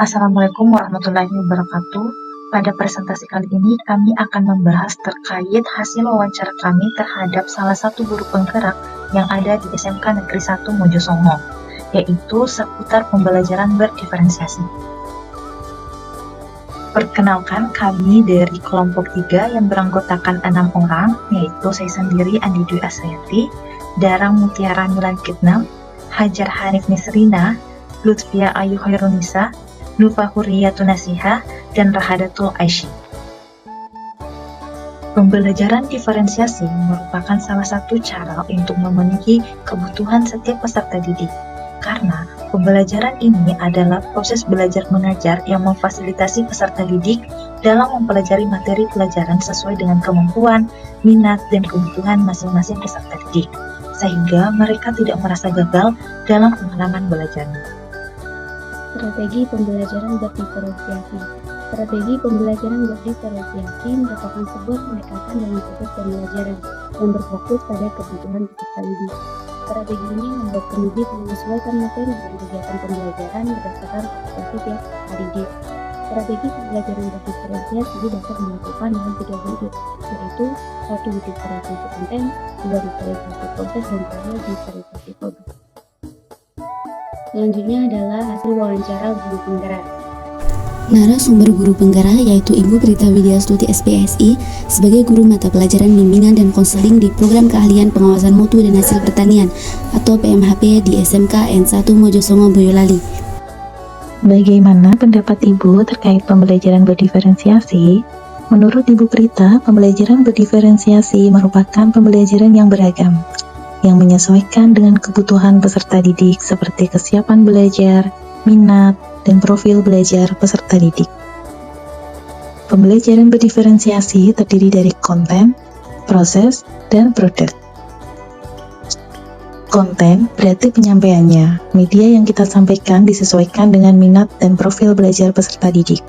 Assalamualaikum warahmatullahi wabarakatuh. Pada presentasi kali ini kami akan membahas terkait hasil wawancara kami terhadap salah satu guru penggerak yang ada di SMK Negeri 1 Mojosongo, yaitu seputar pembelajaran berdiferensiasi. Perkenalkan, kami dari kelompok 3 yang beranggotakan 6 orang, yaitu saya sendiri Andi Dwi Asayati, Darang Mutiara Milan Kitnam, Hajar Hanif Nisrina, Lutfia Ayu Khairunisa, Nufa Hurriyatun Nasiha, dan Rahadatul Aisyah. Pembelajaran diferensiasi merupakan salah satu cara untuk memenuhi kebutuhan setiap peserta didik. Karena pembelajaran ini adalah proses belajar mengajar yang memfasilitasi peserta didik dalam mempelajari materi pelajaran sesuai dengan kemampuan, minat, dan kebutuhan masing-masing peserta didik, sehingga mereka tidak merasa gagal dalam pengalaman belajarnya. Strategi pembelajaran berdiferensiasi. Strategi pembelajaran berdiferensiasi merupakan sebuah pendekatan dalam proses pembelajaran yang berfokus pada kebutuhan peserta didik. Strategi ini membuat pendidik menyesuaikan materi dan kegiatan pembelajaran berdasarkan kompetensi tiap peserta didik. Strategi pembelajaran berdiferensiasi dapat dilakukan dengan 3 bentuk, yaitu 1. Diferensiasi konten, 2. Diferensiasi proses, dan 3. Diferensiasi produk. Selanjutnya adalah hasil wawancara guru penggerak. Narasumber guru penggerak yaitu Ibu Prita Widyastuti SPSI sebagai guru mata pelajaran bimbingan dan konseling di Program Keahlian Pengawasan Mutu dan Hasil Pertanian atau PMHP di SMK N1 Mojosongo Boyolali. Bagaimana pendapat Ibu terkait pembelajaran berdiferensiasi? Menurut Ibu Prita, pembelajaran berdiferensiasi merupakan pembelajaran yang beragam, yang menyesuaikan dengan kebutuhan peserta didik seperti kesiapan belajar, minat, dan profil belajar peserta didik. Pembelajaran berdiferensiasi terdiri dari konten, proses, dan produk. Konten berarti penyampaiannya. Media yang kita sampaikan disesuaikan dengan minat dan profil belajar peserta didik.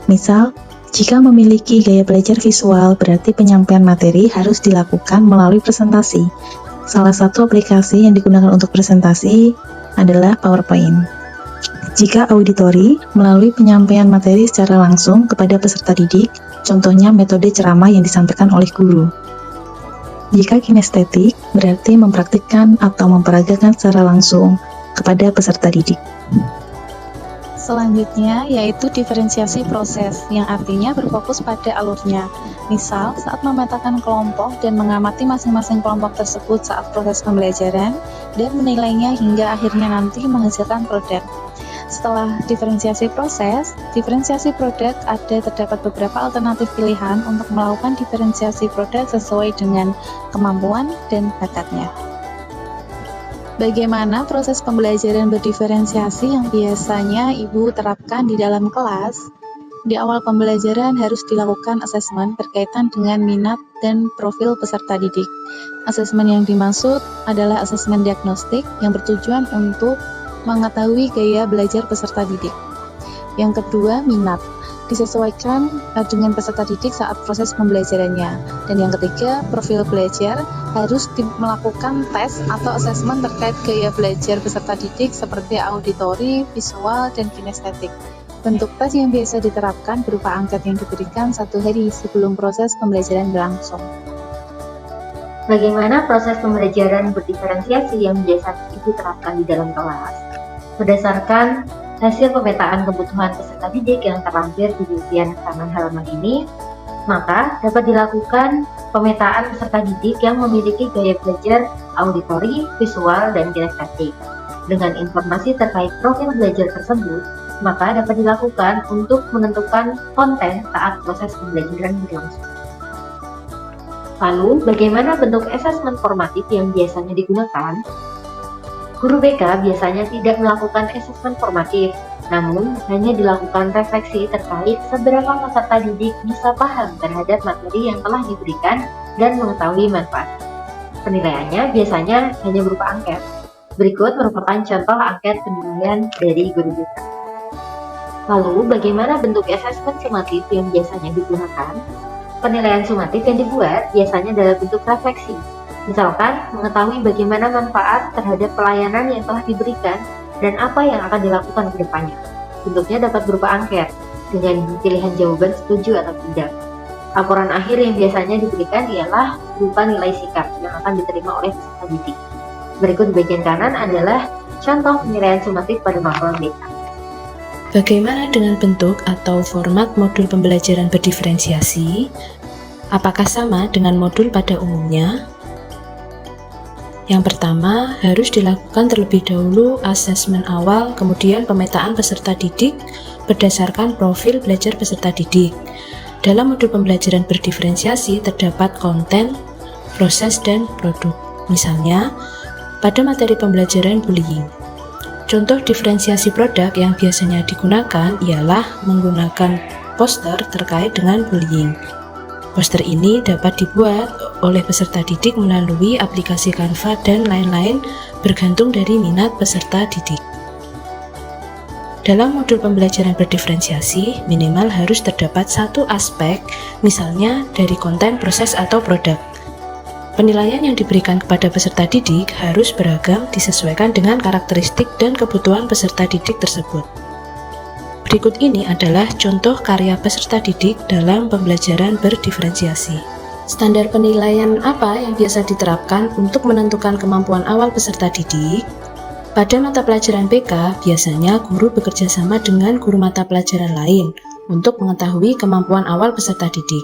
Misal, jika memiliki gaya belajar visual, berarti penyampaian materi harus dilakukan melalui presentasi. Salah satu aplikasi yang digunakan untuk presentasi adalah PowerPoint. Jika auditori, melalui penyampaian materi secara langsung kepada peserta didik, contohnya metode ceramah yang disampaikan oleh guru. Jika kinestetik, berarti mempraktikkan atau memperagakan secara langsung kepada peserta didik. Selanjutnya yaitu diferensiasi proses, yang artinya berfokus pada alurnya. Misal, saat memetakan kelompok dan mengamati masing-masing kelompok tersebut saat proses pembelajaran dan menilainya hingga akhirnya nanti menghasilkan produk. Setelah diferensiasi proses, diferensiasi produk terdapat beberapa alternatif pilihan untuk melakukan diferensiasi produk sesuai dengan kemampuan dan bakatnya. Bagaimana proses pembelajaran berdiferensiasi yang biasanya Ibu terapkan di dalam kelas? Di awal pembelajaran harus dilakukan asesmen berkaitan dengan minat dan profil peserta didik. Asesmen yang dimaksud adalah asesmen diagnostik yang bertujuan untuk mengetahui gaya belajar peserta didik. Yang kedua, minat. Disesuaikan dengan peserta didik saat proses pembelajarannya. Dan yang ketiga, profil belajar harus melakukan tes atau asesmen terkait gaya belajar peserta didik seperti auditori, visual, dan kinestetik. Bentuk tes yang biasa diterapkan berupa angket yang diberikan 1 hari sebelum proses pembelajaran berlangsung. Bagaimana proses pembelajaran berdiferensiasi yang biasa Ibu terapkan di dalam kelas? Berdasarkan hasil pemetaan kebutuhan peserta didik yang terlampir di bagian kanan halaman ini, maka dapat dilakukan pemetaan peserta didik yang memiliki gaya belajar auditori, visual, dan kinestetik. Dengan informasi terkait profil belajar tersebut, maka dapat dilakukan untuk menentukan konten saat proses pembelajaran berlangsung. Lalu, bagaimana bentuk asesmen formatif yang biasanya digunakan? Guru BK biasanya tidak melakukan asesmen formatif, namun hanya dilakukan refleksi terkait seberapa peserta didik bisa paham terhadap materi yang telah diberikan dan mengetahui manfaat. Penilaiannya biasanya hanya berupa angket. Berikut merupakan contoh angket penilaian dari guru BK. Lalu, bagaimana bentuk asesmen sumatif yang biasanya digunakan? Penilaian sumatif yang dibuat biasanya dalam bentuk refleksi. Misalkan, mengetahui bagaimana manfaat terhadap pelayanan yang telah diberikan dan apa yang akan dilakukan ke depannya. Bentuknya dapat berupa angket, dengan pilihan jawaban setuju atau tidak. Laporan akhir yang biasanya diberikan ialah berupa nilai sikap yang akan diterima oleh peserta didik. Berikut di bagian kanan adalah contoh penilaian sumatif pada mapel BK. Bagaimana dengan bentuk atau format modul pembelajaran berdiferensiasi? Apakah sama dengan modul pada umumnya? Yang pertama, harus dilakukan terlebih dahulu asesmen awal, kemudian pemetaan peserta didik berdasarkan profil belajar peserta didik. Dalam modul pembelajaran berdiferensiasi terdapat konten, proses, dan produk. Misalnya, pada materi pembelajaran bullying. Contoh diferensiasi produk yang biasanya digunakan ialah menggunakan poster terkait dengan bullying. Poster ini dapat dibuat oleh peserta didik melalui aplikasi Canva dan lain-lain bergantung dari minat peserta didik. Dalam modul pembelajaran berdiferensiasi, minimal harus terdapat satu aspek, misalnya dari konten, proses, atau produk. Penilaian yang diberikan kepada peserta didik harus beragam disesuaikan dengan karakteristik dan kebutuhan peserta didik tersebut. Berikut ini adalah contoh karya peserta didik dalam pembelajaran berdiferensiasi. Standar penilaian apa yang biasa diterapkan untuk menentukan kemampuan awal peserta didik? Pada mata pelajaran BK, biasanya guru bekerja sama dengan guru mata pelajaran lain untuk mengetahui kemampuan awal peserta didik.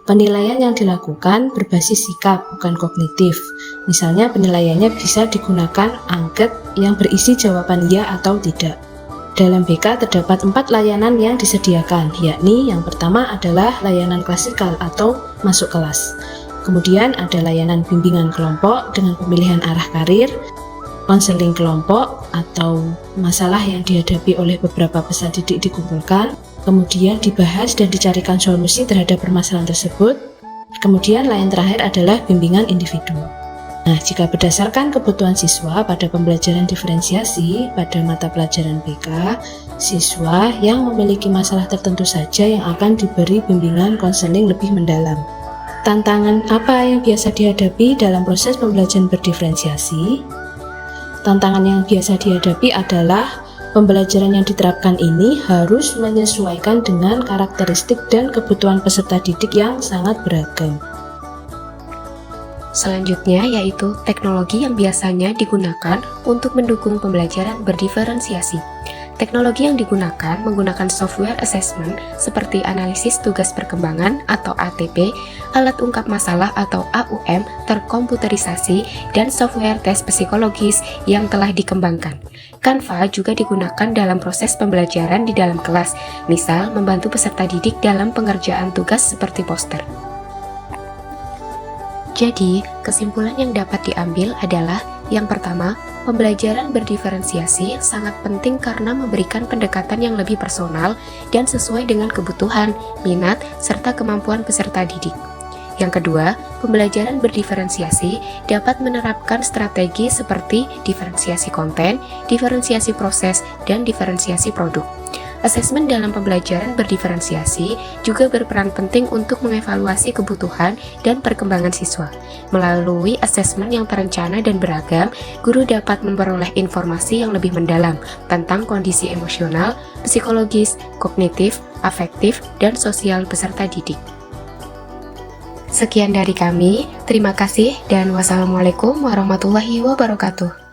Penilaian yang dilakukan berbasis sikap, bukan kognitif. Misalnya penilaiannya bisa digunakan angket yang berisi jawaban ya atau tidak. Dalam BK terdapat 4 layanan yang disediakan, yakni yang pertama adalah layanan klasikal atau masuk kelas. Kemudian ada layanan bimbingan kelompok dengan pemilihan arah karir, konseling kelompok atau masalah yang dihadapi oleh beberapa peserta didik dikumpulkan, kemudian dibahas dan dicarikan solusi terhadap permasalahan tersebut. Kemudian lain terakhir adalah bimbingan individu. Nah, jika berdasarkan kebutuhan siswa pada pembelajaran diferensiasi pada mata pelajaran BK, siswa yang memiliki masalah tertentu saja yang akan diberi bimbingan konseling lebih mendalam. Tantangan apa yang biasa dihadapi dalam proses pembelajaran berdiferensiasi? Tantangan yang biasa dihadapi adalah pembelajaran yang diterapkan ini harus menyesuaikan dengan karakteristik dan kebutuhan peserta didik yang sangat beragam. Selanjutnya yaitu teknologi yang biasanya digunakan untuk mendukung pembelajaran berdiferensiasi. Teknologi yang digunakan menggunakan software assessment seperti analisis tugas perkembangan atau ATP, alat ungkap masalah atau AUM terkomputerisasi, dan software tes psikologis yang telah dikembangkan. Canva juga digunakan dalam proses pembelajaran di dalam kelas, misal membantu peserta didik dalam pengerjaan tugas seperti poster. Jadi, kesimpulan yang dapat diambil adalah yang pertama, pembelajaran berdiferensiasi sangat penting karena memberikan pendekatan yang lebih personal dan sesuai dengan kebutuhan, minat, serta kemampuan peserta didik. Yang kedua, pembelajaran berdiferensiasi dapat menerapkan strategi seperti diferensiasi konten, diferensiasi proses, dan diferensiasi produk. Asesmen dalam pembelajaran berdiferensiasi juga berperan penting untuk mengevaluasi kebutuhan dan perkembangan siswa. Melalui asesmen yang terencana dan beragam, guru dapat memperoleh informasi yang lebih mendalam tentang kondisi emosional, psikologis, kognitif, afektif, dan sosial peserta didik. Sekian dari kami, terima kasih dan wassalamualaikum warahmatullahi wabarakatuh.